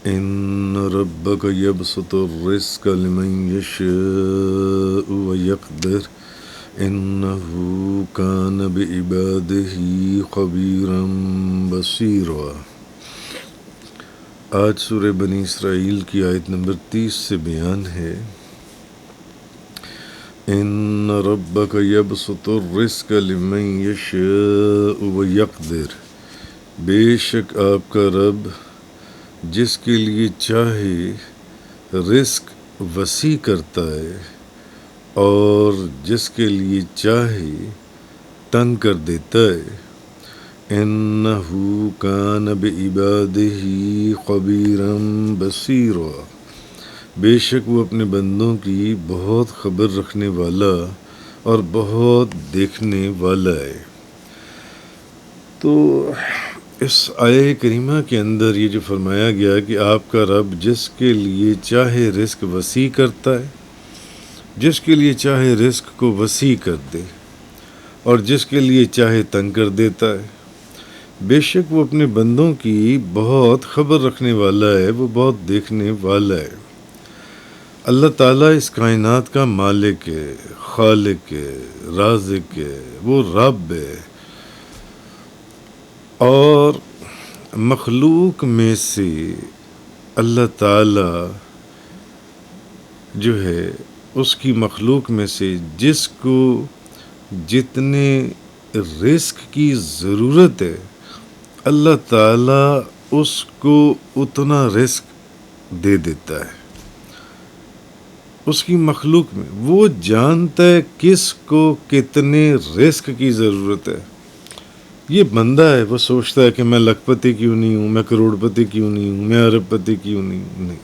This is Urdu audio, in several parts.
إن ربك يبسط الرزق لمن يشاء ويقدر إنه كان بعباده خبيرا بصيرا۔ آج سورہ بنی اسرائیل کی آیت نمبر 30 سے بیان ہے، ان ربک یبسط الرزق لمن یشاء ویقدر، بے شک آپ کا رب جس کے لیے چاہے رزق وسیع کرتا ہے اور جس کے لیے چاہے تنگ کر دیتا ہے۔ انہو کان بعبادہ خبیرا بصیرا، بے شک وہ اپنے بندوں کی بہت خبر رکھنے والا اور بہت دیکھنے والا ہے۔ تو اس آیہ کریمہ کے اندر یہ جو فرمایا گیا کہ آپ کا رب جس کے لیے چاہے رزق وسیع کرتا ہے، جس کے لیے چاہے رزق کو وسیع کر دے اور جس کے لیے چاہے تنگ کر دیتا ہے، بے شک وہ اپنے بندوں کی بہت خبر رکھنے والا ہے، وہ بہت دیکھنے والا ہے۔ اللہ تعالیٰ اس کائنات کا مالک ہے، خالق ہے، رازق ہے، وہ رب ہے، اور مخلوق میں سے اللہ تعالیٰ جو ہے اس کی مخلوق میں سے جس کو جتنے رزق کی ضرورت ہے، اللہ تعالیٰ اس کو اتنا رزق دے دیتا ہے۔ اس کی مخلوق میں وہ جانتا ہے کس کو کتنے رزق کی ضرورت ہے۔ یہ بندہ ہے، وہ سوچتا ہے کہ میں لاکھ پتی کیوں نہیں ہوں، میں کروڑ پتی کیوں نہیں ہوں، میں ارب پتی کیوں نہیں ہوں، نہیں،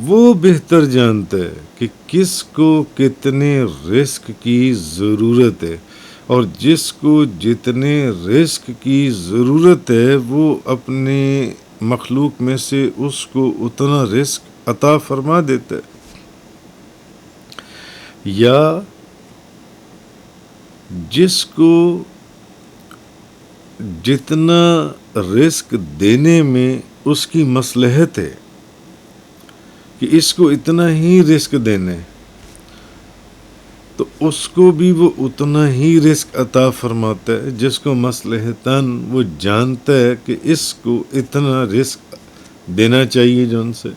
وہ بہتر جانتا ہے کہ کس کو کتنے رزق کی ضرورت ہے، اور جس کو جتنے رزق کی ضرورت ہے وہ اپنے مخلوق میں سے اس کو اتنا رزق عطا فرما دیتا ہے۔ یا جس کو جتنا رزق دینے میں اس کی مصلحت ہے کہ اس کو اتنا ہی رزق دینے، تو اس کو بھی وہ اتنا ہی رزق عطا فرماتا ہے جس کو مصلحتاً وہ جانتا ہے کہ اس کو اتنا رزق دینا چاہیے جو ان سے۔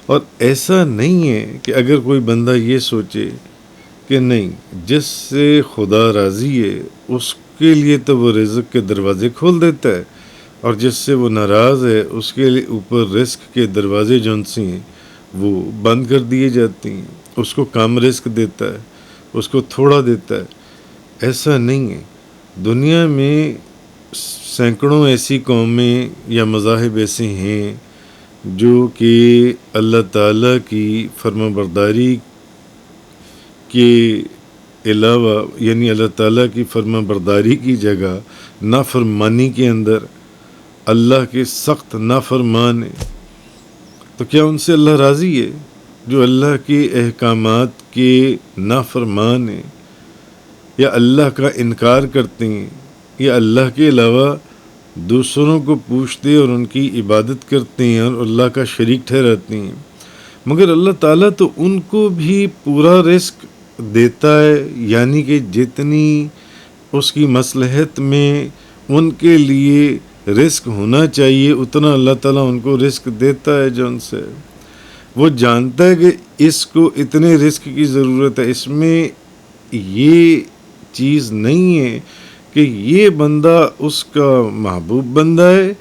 اور ایسا نہیں ہے کہ اگر کوئی بندہ یہ سوچے کہ نہیں، جس سے خدا راضی ہے اس کے لیے تو وہ رزق کے دروازے کھول دیتا ہے، اور جس سے وہ ناراض ہے اس کے لیے اوپر رزق کے دروازے جون سے ہیں وہ بند کر دیے جاتے ہیں، اس کو کم رزق دیتا ہے، اس کو تھوڑا دیتا ہے۔ ایسا نہیں ہے۔ دنیا میں سینکڑوں ایسی قومیں یا مذاہب ایسے ہیں جو کہ اللہ تعالیٰ کی فرما برداری کے علاوہ، یعنی اللہ تعالیٰ کی فرما برداری کی جگہ نافرمانی کے اندر اللہ کے سخت نافرمان ہے۔ تو کیا ان سے اللہ راضی ہے جو اللہ کے احکامات کے نافرمان ہیں، یا اللہ کا انکار کرتے ہیں، یا اللہ کے علاوہ دوسروں کو پوچھتے اور ان کی عبادت کرتے ہیں اور اللہ کا شریک ٹھہراتے ہیں؟ مگر اللہ تعالیٰ تو ان کو بھی پورا رزق دیتا ہے، یعنی کہ جتنی اس کی مصلحت میں ان کے لیے رزق ہونا چاہیے اتنا اللہ تعالیٰ ان کو رزق دیتا ہے جو ان سے۔ وہ جانتا ہے کہ اس کو اتنے رزق کی ضرورت ہے۔ اس میں یہ چیز نہیں ہے کہ یہ بندہ اس کا محبوب بندہ ہے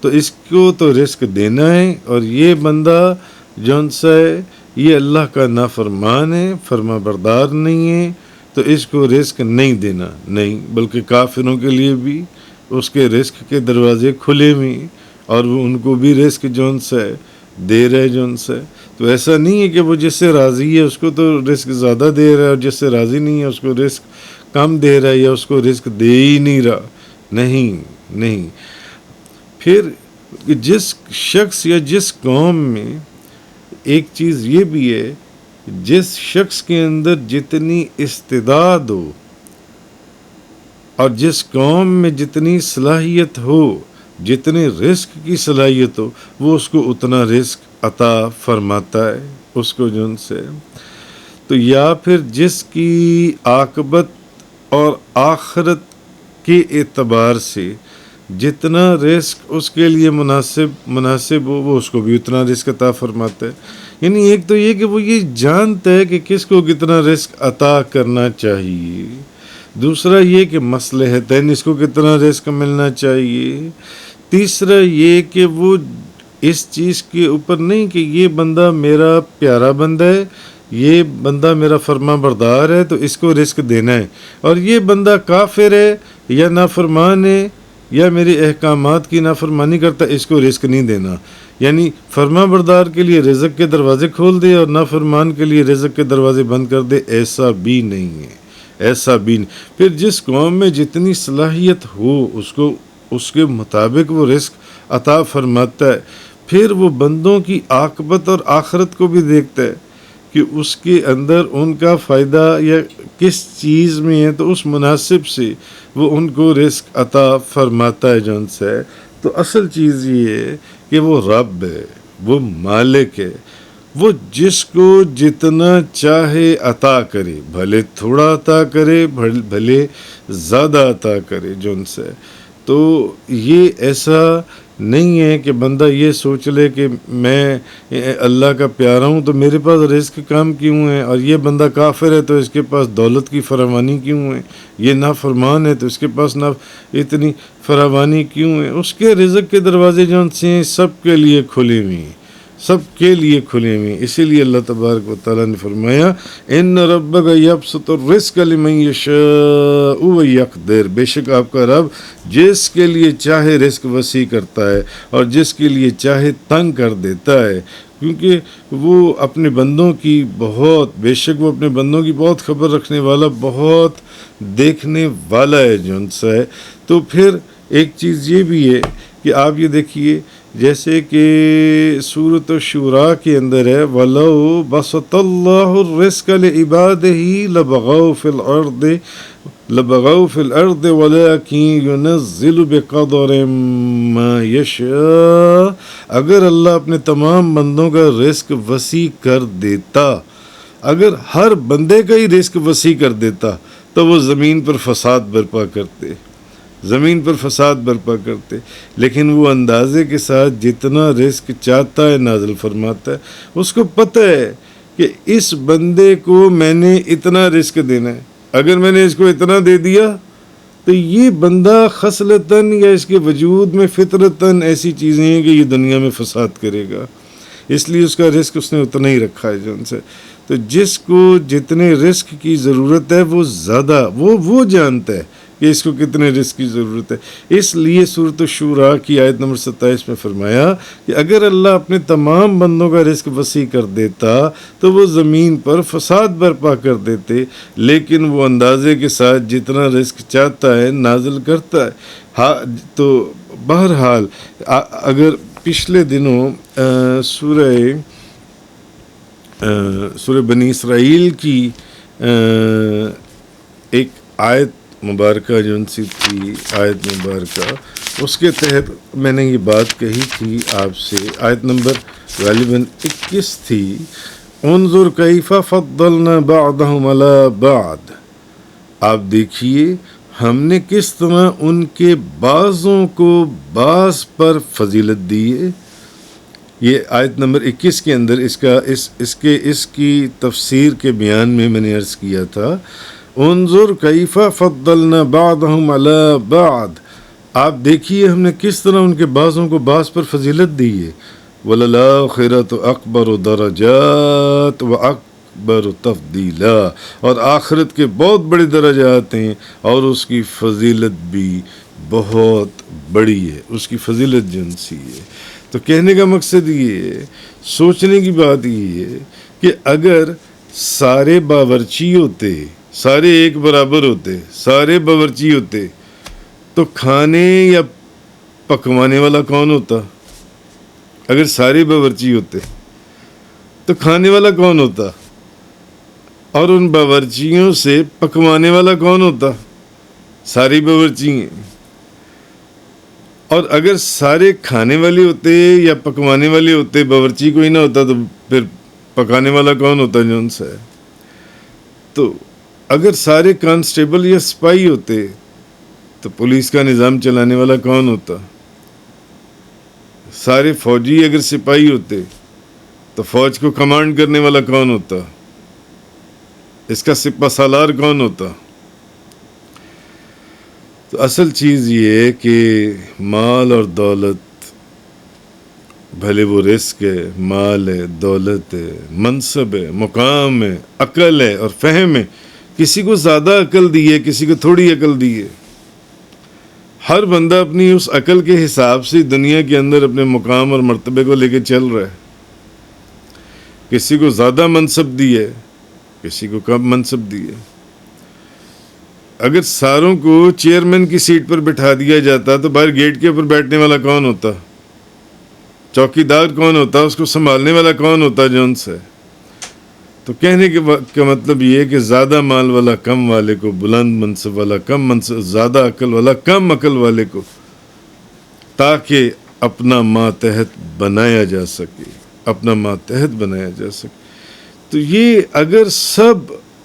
تو اس کو تو رزق دینا ہے، اور یہ بندہ جون سا ہے یہ اللہ کا نافرمان ہے، فرما بردار نہیں ہے، تو اس کو رزق نہیں دینا، نہیں، بلکہ کافروں کے لیے بھی اس کے رزق کے دروازے کھلے ہوئے ہیں، اور وہ ان کو بھی رزق جون سا ہے دے رہے جون سا ہے۔ تو ایسا نہیں ہے کہ وہ جس سے راضی ہے اس کو تو رزق زیادہ دے رہا ہے، اور جس سے راضی نہیں ہے اس کو رزق کم دے رہا ہے، یا اس کو رزق دے ہی نہیں رہا۔ نہیں۔ پھر جس شخص یا جس قوم میں ایک چیز یہ بھی ہے، جس شخص کے اندر جتنی استعداد ہو اور جس قوم میں جتنی صلاحیت ہو، جتنے رزق کی صلاحیت ہو وہ اس کو اتنا رزق عطا فرماتا ہے اس کو جن سے. تو یا پھر جس کی عاقبت اور آخرت کے اعتبار سے جتنا رزق اس کے لیے مناسب ہو وہ اس کو بھی اتنا رزق عطا فرماتا ہے. یعنی ایک تو یہ کہ وہ یہ جانتا ہے کہ کس کو کتنا رزق عطا کرنا چاہیے. دوسرا یہ کہ مصلحتین اس کو کتنا رزق ملنا چاہیے. تیسرا یہ کہ وہ اس چیز کے اوپر نہیں کہ یہ بندہ میرا پیارا بندہ ہے، یہ بندہ میرا فرما بردار ہے تو اس کو رزق دینا ہے، اور یہ بندہ کافر ہے یا نافرمان ہے یا میرے احکامات کی نافرمانی کرتا ہے، اس کو رزق نہیں دینا. یعنی فرما بردار کے لیے رزق کے دروازے کھول دے اور نافرمان کے لیے رزق کے دروازے بند کر دے، ایسا بھی نہیں ہے، ایسا بھی نہیں. پھر جس قوم میں جتنی صلاحیت ہو اس کو اس کے مطابق وہ رزق عطا فرماتا ہے. پھر وہ بندوں کی عاقبت اور آخرت کو بھی دیکھتا ہے کہ اس کے اندر ان کا فائدہ یا کس چیز میں ہے، تو اس مناسب سے وہ ان کو رزق عطا فرماتا ہے جن سے. تو اصل چیز یہ ہے کہ وہ رب ہے، وہ مالک ہے، وہ جس کو جتنا چاہے عطا کرے، بھلے تھوڑا عطا کرے بھلے زیادہ عطا کرے جن سے. تو یہ ایسا نہیں ہے کہ بندہ یہ سوچ لے کہ میں اللہ کا پیارا ہوں تو میرے پاس رزق کم کیوں ہے، اور یہ بندہ کافر ہے تو اس کے پاس دولت کی فراوانی کیوں ہے، یہ نافرمان ہے تو اس کے پاس اتنی فراوانی کیوں ہے. اس کے رزق کے دروازے جو ہیں سب کے لیے کھلے ہوئے ہیں، سب کے لیے کھلے ہوئے ہیں. اسی لیے اللہ تبارک و تعالیٰ نے فرمایا ان ربک یبسط الرزق لمن یشاء ویقدر، بے شک آپ کا رب جس کے لیے چاہے رزق وسیع کرتا ہے اور جس کے لیے چاہے تنگ کر دیتا ہے. کیونکہ وہ اپنے بندوں کی بے شک وہ اپنے بندوں کی بہت خبر رکھنے والا، بہت دیکھنے والا ہے جو ان سے ہے. تو پھر ایک چیز یہ بھی ہے کہ آپ یہ دیکھیے جیسے کہ سورۃ الشورى کے اندر ہے وَلَوْ بَسَطَ اللَّهُ الرِّزْقَ لِعِبَادِهِ لَبَغَوْا فِي الْأَرْضِ وَلَكِنْ يُنَزِّلُ بِقَدَرٍ مَا يَشَاءُ. اگر اللہ اپنے تمام بندوں کا رزق وسیع کر دیتا، اگر ہر بندے کا ہی رزق وسیع کر دیتا تو وہ زمین پر فساد برپا کرتے، زمین پر فساد برپا کرتے. لیکن وہ اندازے کے ساتھ جتنا رزق چاہتا ہے نازل فرماتا ہے. اس کو پتہ ہے کہ اس بندے کو میں نے اتنا رزق دینا ہے، اگر میں نے اس کو اتنا دے دیا تو یہ بندہ خصلتاً یا اس کے وجود میں فطرتاً ایسی چیزیں ہیں کہ یہ دنیا میں فساد کرے گا. اس لیے اس کا رزق اس نے اتنا ہی رکھا ہے جن سے. تو جس کو جتنے رزق کی ضرورت ہے وہ زیادہ وہ جانتا ہے کہ اس کو کتنے رزق کی ضرورت ہے. اس لیے سورۃ الشورى کی آیت نمبر 27 میں فرمایا کہ اگر اللہ اپنے تمام بندوں کا رزق وسیع کر دیتا تو وہ زمین پر فساد برپا کر دیتے، لیکن وہ اندازے کے ساتھ جتنا رزق چاہتا ہے نازل کرتا ہے. تو بہرحال اگر پچھلے دنوں سورہ بنی اسرائیل کی ایک آیت مبارکہ جو ان سی تھی، آیت مبارکہ، اس کے تحت میں نے یہ بات کہی تھی آپ سے. آیت نمبر غالباً 21 تھی. انظر کیف فضلنا بعضهم علی بعض، آپ دیکھیے ہم نے کس طرح ان کے بعضوں کو بعض پر فضیلت دی ہے. یہ آیت نمبر 21 کے اندر اس کی تفسیر کے بیان میں نے عرض کیا تھا انظر کیف فضلنا بعضهم علی بعض، آپ دیکھیے ہم نے کس طرح ان کے بعضوں کو بعض پر فضیلت دی ہے. وَلَلْآخِرَةُ أَكْبَرُ دَرَجَاتٍ وَأَكْبَرُ تَفْضِيلًا، اور آخرت کے بہت بڑے درجات ہیں اور اس کی فضیلت بھی بہت بڑی ہے، اس کی فضیلت جنسی ہے. تو کہنے کا مقصد یہ ہے، سوچنے کی بات یہ ہے کہ اگر سارے باورچی ہوتے، سارے ایک برابر ہوتے، سارے باورچی ہوتے تو کھانے یا پکوانے والا کون ہوتا؟ اگر سارے باورچی ہوتے تو کھانے والا کون ہوتا؟ اور ان باورچیوں سے پکوانے والا کون ہوتا؟ ساری باورچی ہیں. اور اگر سارے کھانے والے ہوتے یا پکوانے والے ہوتے، باورچی کوئی نہ ہوتا، تو پھر پکانے والا کون ہوتا جو ان سے ہے؟ تو اگر سارے کانسٹیبل یا سپاہی ہوتے تو پولیس کا نظام چلانے والا کون ہوتا؟ سارے فوجی اگر سپاہی ہوتے تو فوج کو کمانڈ کرنے والا کون ہوتا؟ اس کا سپہ سالار کون ہوتا؟ تو اصل چیز یہ ہے کہ مال اور دولت، بھلے وہ رزق ہے، مال ہے، دولت ہے، منصب ہے، مقام ہے، عقل ہے اور فہم ہے، کسی کو زیادہ عقل دی ہے، کسی کو تھوڑی عقل دی ہے، ہر بندہ اپنی اس عقل کے حساب سے دنیا کے اندر اپنے مقام اور مرتبے کو لے کے چل رہا ہے. کسی کو زیادہ منصب دی ہے، کسی کو کم منصب دی ہے. اگر ساروں کو چیئرمین کی سیٹ پر بٹھا دیا جاتا تو باہر گیٹ کے اوپر بیٹھنے والا کون ہوتا؟ چوکی دار کون ہوتا؟ اس کو سنبھالنے والا کون ہوتا جون سے؟ تو کہنے کا مطلب یہ ہے کہ زیادہ مال والا کم والے کو، بلند منصب والا کم منصب، زیادہ عقل والا کم عقل والے کو، تاکہ اپنا ماتحت بنایا جا سکے، اپنا ماتحت بنایا جا سکے. تو یہ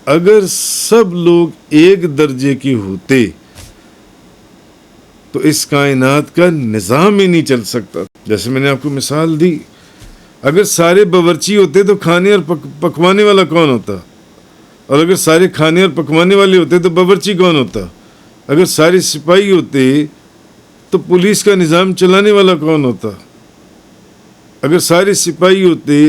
اگر سب لوگ ایک درجے کے ہوتے تو اس کائنات کا نظام ہی نہیں چل سکتا. جیسے میں نے آپ کو مثال دی، اگر سارے باورچی ہوتے تو کھانے اور پکوانے والا کون ہوتا؟ اور اگر سارے کھانے اور پکوانے والے ہوتے تو باورچی کون ہوتا؟ اگر سارے سپاہی ہوتے تو پولیس کا نظام چلانے والا کون ہوتا؟ اگر سارے سپاہی ہوتے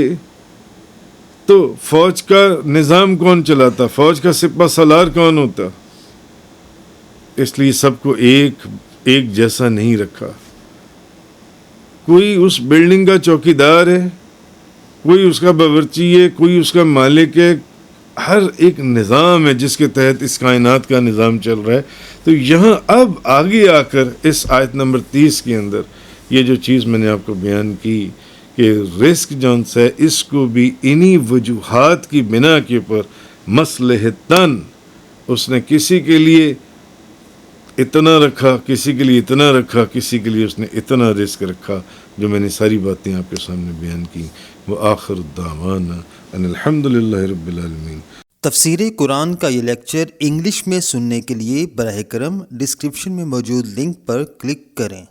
تو فوج کا نظام کون چلاتا؟ فوج کا سپہ سالار کون ہوتا؟ اس لیے سب کو ایک جیسا نہیں رکھا. کوئی اس بلڈنگ کا چوکیدار ہے، کوئی اس کا باورچی ہے، کوئی اس کا مالک ہے. ہر ایک نظام ہے جس کے تحت اس کائنات کا نظام چل رہا ہے. تو یہاں اب آگے آ کر اس آیت نمبر 30 کے اندر یہ جو چیز میں نے آپ کو بیان کی کہ رزق جون سے اس کو بھی انہی وجوہات کی بنا کے اوپر مصلحتاً اس نے کسی کے لیے اتنا رکھا، کسی کے لیے اتنا رکھا، کسی کے لیے اس نے اتنا رزق رکھا. جو میں نے ساری باتیں آپ کے سامنے بیان کی. وآخر الدعوانا ان الحمد للہ رب العالمین. تفسیر قرآن کا یہ لیکچر انگلش میں سننے کے لیے براہ کرم ڈسکرپشن میں موجود لنک پر کلک کریں.